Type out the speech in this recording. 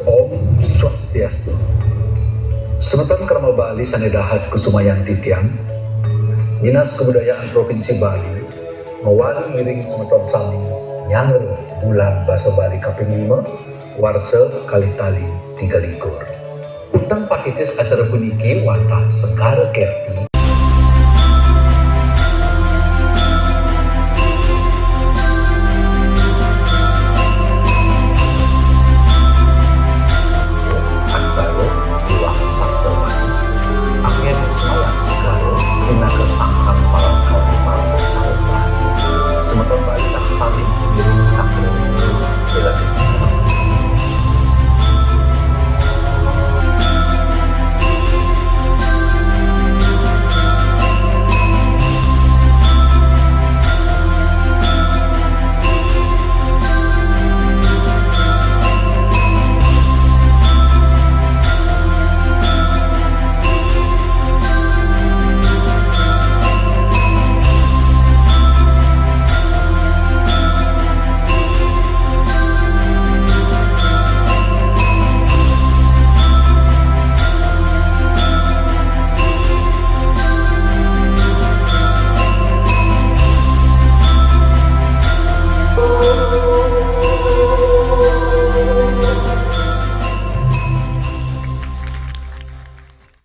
Om Swastiastu. Semeton Krama Bali Sanedahat Kusumayang Titiang, Dinas Kebudayaan Provinsi Bali mewali ngiring semeton sami nyanger bulan Basa Bali kaping 5 warsa kalih tali 3 likur. Undang patitis acara puniki wantah Segara Kerti